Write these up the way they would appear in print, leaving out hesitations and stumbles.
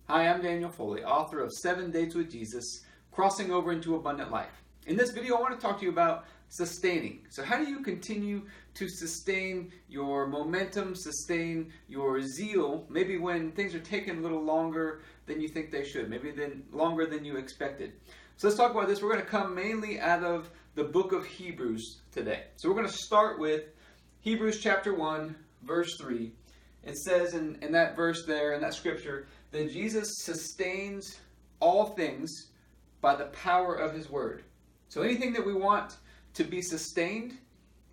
Hi, I'm Daniel Foley, author of 7 Dates with Jesus, Crossing Over into Abundant Life. In this video, I want to talk to you about sustaining. So how do you continue to sustain your momentum, sustain your zeal, maybe when things are taking a little longer than you think they should, maybe longer than you expected. So let's talk about this. We're going to come mainly out of the book of Hebrews today. So we're going to start with Hebrews chapter 1, verse 3. It says in that verse there, in that scripture, that Jesus sustains all things by the power of his word. So anything that we want to be sustained,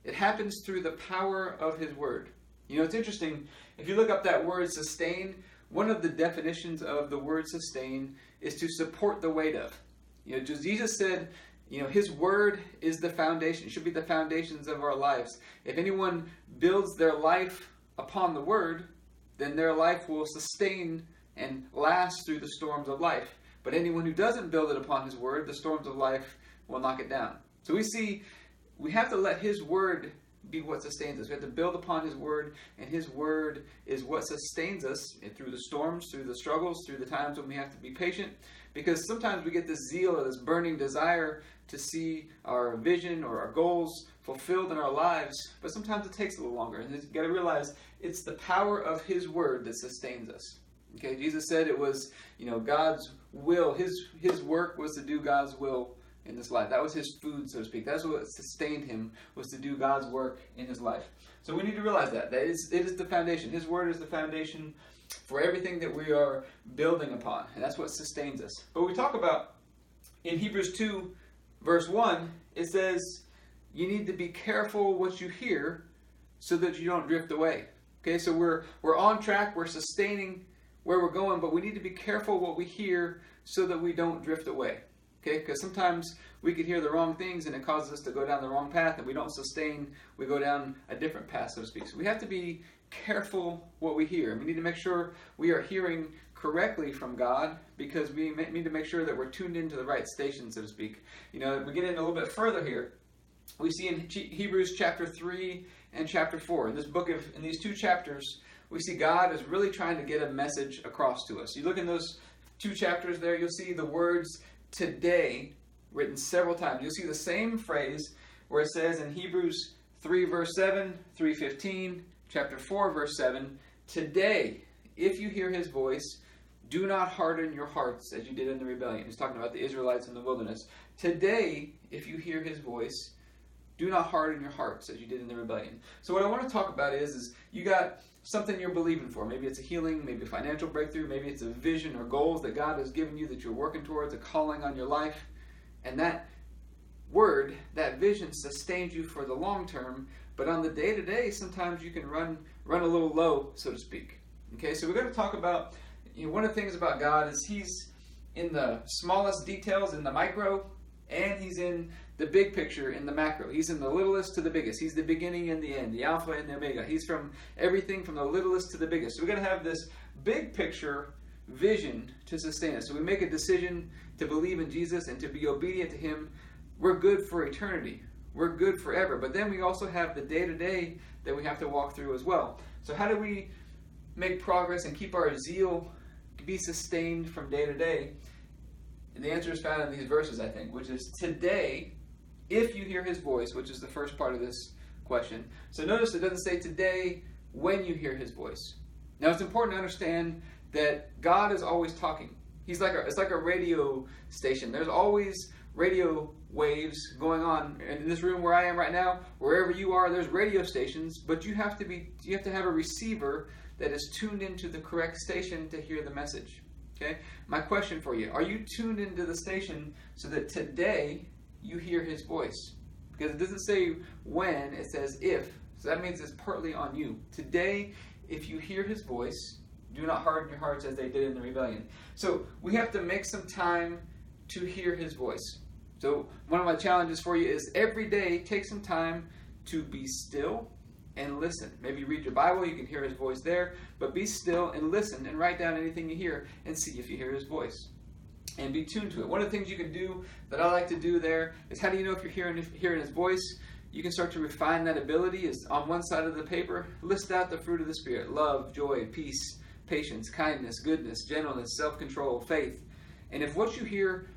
it happens through the power of his word. You know, it's interesting, if you look up that word sustain, one of the definitions of the word sustain is to support the weight of. You know, Jesus said, his word is the foundation. It should be the foundations of our lives. If anyone builds their life upon the word, then their life will sustain and last through the storms of life. But anyone who doesn't build it upon his word, the storms of life will knock it down. So we have to let his word be what sustains us. We have to build upon his word, and his word is what sustains us through the storms, through the struggles, through the times when we have to be patient. Because sometimes we get this zeal or this burning desire to see our vision or our goals fulfilled in our lives, but sometimes it takes a little longer. And you've got to realize it's the power of his word that sustains us. Okay, Jesus said it was, God's will, his work was to do God's will in this life. That was his food, so to speak. That's what sustained him, was to do God's work in his life. So we need to realize that it is the foundation. His word is the foundation for everything that we are building upon, and that's what sustains us. But we talk about in Hebrews 2, verse 1, it says you need to be careful what you hear so that you don't drift away. Okay, so we're on track, we're sustaining where we're going, but we need to be careful what we hear so that we don't drift away. Okay, because sometimes we could hear the wrong things and it causes us to go down the wrong path, and we don't sustain, we go down a different path, so to speak. So we have to be careful what we hear. We need to make sure we are hearing correctly from God, because we need to make sure that we're tuned into the right station, so to speak. We get in a little bit further here. We see in Hebrews chapter 3 and chapter 4, in these two chapters, we see God is really trying to get a message across to us. You look in those two chapters there, you'll see the words today written several times. You'll see the same phrase where it says in Hebrews 3 verse 7, 3:15, chapter 4 verse 7, today, if you hear his voice, do not harden your hearts as you did in the rebellion. He's talking about the Israelites in the wilderness. Today, if you hear his voice, do not harden your hearts as you did in the rebellion. So what I want to talk about is you got something you're believing for. Maybe it's a healing, maybe a financial breakthrough, maybe it's a vision or goals that God has given you that you're working towards, a calling on your life. And that word, that vision sustains you for the long term, but on the day-to-day, sometimes you can run a little low, so to speak. Okay, so we're going to talk about, one of the things about God is he's in the smallest details, in the micro, and he's in the big picture in the macro. He's in the littlest to the biggest. He's the beginning and the end, the Alpha and the Omega. He's from everything from the littlest to the biggest. So we're going to have this big picture vision to sustain us. So we make a decision to believe in Jesus and to be obedient to him. We're good for eternity. We're good forever. But then we also have the day-to-day that we have to walk through as well. So how do we make progress and keep our zeal be sustained from day to day? And the answer is found in these verses, I think, which is today, if you hear his voice, which is the first part of this question. So notice it doesn't say today when you hear his voice. Now it's important to understand that God is always talking. It's like a radio station. There's always radio waves going on. And in this room where I am right now, wherever you are, there's radio stations, but you have to have a receiver that is tuned into the correct station to hear the message. Okay? My question for you, are you tuned into the station so that today you hear his voice? Because it doesn't say when, it says if. So that means it's partly on you. Today, if you hear his voice, do not harden your hearts as they did in the rebellion. So we have to make some time to hear his voice. So one of my challenges for you is every day take some time to be still and listen. Maybe read your Bible, you can hear his voice there, but be still and listen and write down anything you hear and see if you hear his voice. And be tuned to it. One of the things you can do that I like to do there is, how do you know if you're hearing his voice? You can start to refine that ability. Is on one side of the paper, list out the fruit of the Spirit: love, joy, peace, patience, kindness, goodness, gentleness, self-control, faith. And if what you hear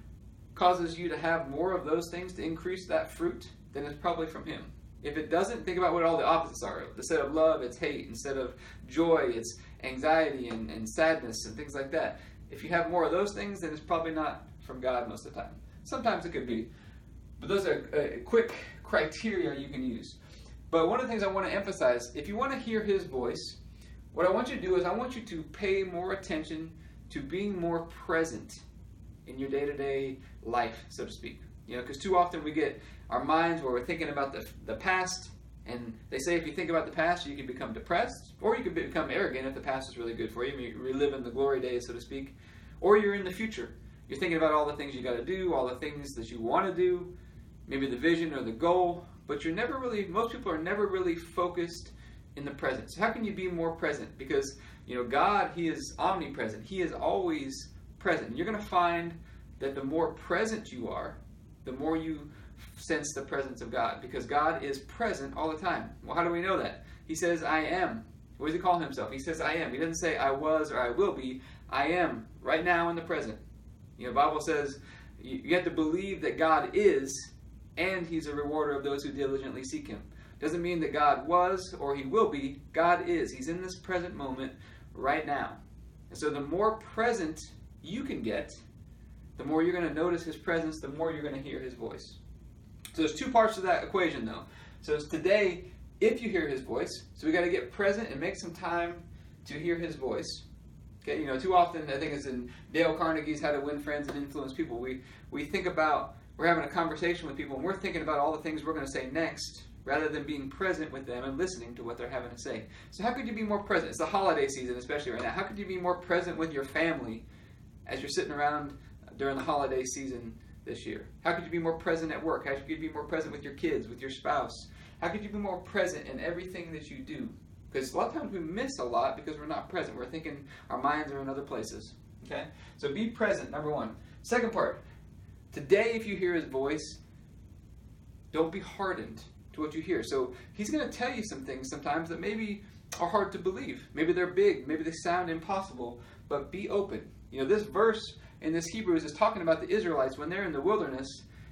causes you to have more of those things to increase that fruit, then it's probably from Him. If it doesn't, think about what all the opposites are. Instead of love, it's hate. Instead of joy, it's anxiety and sadness and things like that. If you have more of those things, then it's probably not from God most of the time. Sometimes it could be. But those are quick criteria you can use. But one of the things I want to emphasize, if you want to hear His voice, what I want you to do is I want you to pay more attention to being more present in your day-to-day life, so to speak. Because too often we get our minds where we're thinking about the past, and they say if you think about the past, you can become depressed, or you can become arrogant if the past is really good for you. You relive in the glory days, so to speak. Or you're in the future. You're thinking about all the things you got to do, all the things that you want to do, maybe the vision or the goal, but most people are never really focused in the present. So how can you be more present? Because, God, He is omnipresent. He is always present. You're going to find that the more present you are, the more you sense the presence of God, because God is present all the time. Well, how do we know that? He says, I am. What does He call Himself? He says, I am. He doesn't say, I was or I will be. I am right now in the present. The Bible says you have to believe that God is, and He's a rewarder of those who diligently seek Him. Doesn't mean that God was or He will be. God is. He's in this present moment right now. And so the more present you can get, the more you're going to notice His presence, the more you're going to hear His voice. So there's two parts to that equation, though. So it's today, if you hear His voice, so we got to get present and make some time to hear His voice. Okay, too often, I think it's in Dale Carnegie's How to Win Friends and Influence People, we think about, we're having a conversation with people, and we're thinking about all the things we're going to say next, rather than being present with them and listening to what they're having to say. So how could you be more present? It's the holiday season, especially right now. How could you be more present with your family as you're sitting around during the holiday season this year? How could you be more present at work? How could you be more present with your kids, with your spouse? How could you be more present in everything that you do? Because a lot of times we miss a lot because we're not present. We're thinking our minds are in other places. Okay? So be present, number one. Second part, today if you hear His voice, don't be hardened to what you hear. So He's going to tell you some things sometimes that maybe are hard to believe. Maybe they're big. Maybe they sound impossible. But be open. This verse in this Hebrews is talking about the Israelites when they're in the wilderness,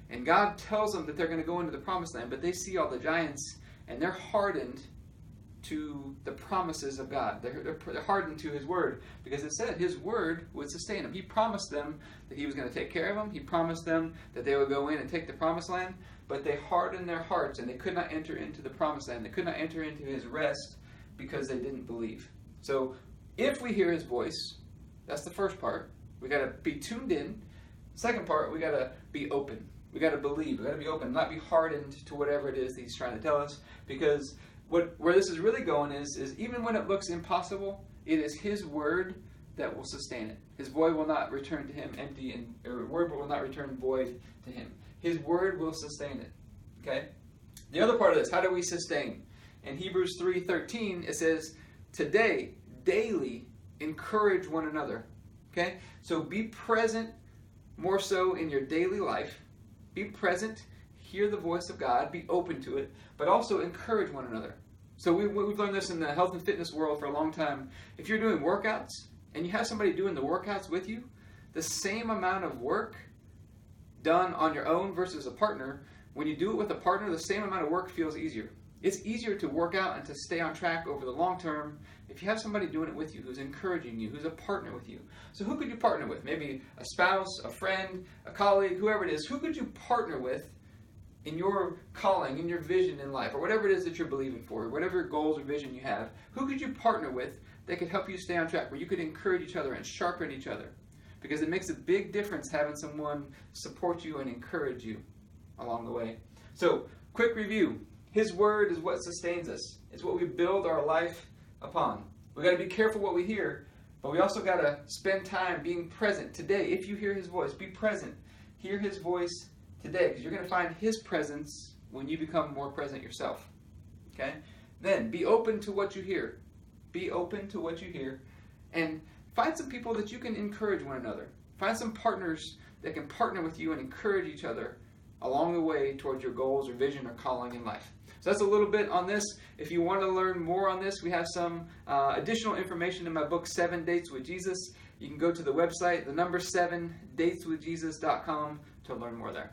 and God tells them that they're going to go into the promised land, but they see all the giants, and they're hardened to the promises of God. They're hardened to His word, because it said His word would sustain them. He promised them that He was going to take care of them. He promised them that they would go in and take the promised land, but they hardened their hearts, and they could not enter into the promised land. They could not enter into His rest because they didn't believe. So if we hear His voice, that's the first part. We got to be tuned in. Second part, we got to be open. We got to believe. We got to be open, not be hardened to whatever it is that He's trying to tell us. Because where this is really going is even when it looks impossible, it is His word that will sustain it. His word will not return to Him empty, and word will not return void to Him. His word will sustain it. Okay. The other part of this, how do we sustain? In Hebrews 3:13, it says, "Today, daily, encourage one another." Okay? So be present more so in your daily life. Be present, hear the voice of God, be open to it, but also encourage one another. So we've learned this in the health and fitness world for a long time. If you're doing workouts and you have somebody doing the workouts with you, the same amount of work done on your own versus a partner, when you do it with a partner, the same amount of work feels easier. It's easier to work out and to stay on track over the long term if you have somebody doing it with you, who's encouraging you, who's a partner with you. So who could you partner with? Maybe a spouse, a friend, a colleague, whoever it is. Who could you partner with in your calling, in your vision in life, or whatever it is that you're believing for, whatever goals or vision you have? Who could you partner with that could help you stay on track, where you could encourage each other and sharpen each other? Because it makes a big difference having someone support you and encourage you along the way. So, quick review. His word is what sustains us. It's what we build our life upon. We got to be careful what we hear, but we also got to spend time being present today. If you hear His voice, be present. Hear His voice today, because you're going to find His presence when you become more present yourself. Okay? Then, be open to what you hear. Be open to what you hear. And find some people that you can encourage one another. Find some partners that can partner with you and encourage each other along the way towards your goals or vision or calling in life. So that's a little bit on this. If you want to learn more on this, we have some additional information in my book, 7 Dates with Jesus. You can go to the website, the number 7dateswithjesus.com, to learn more there.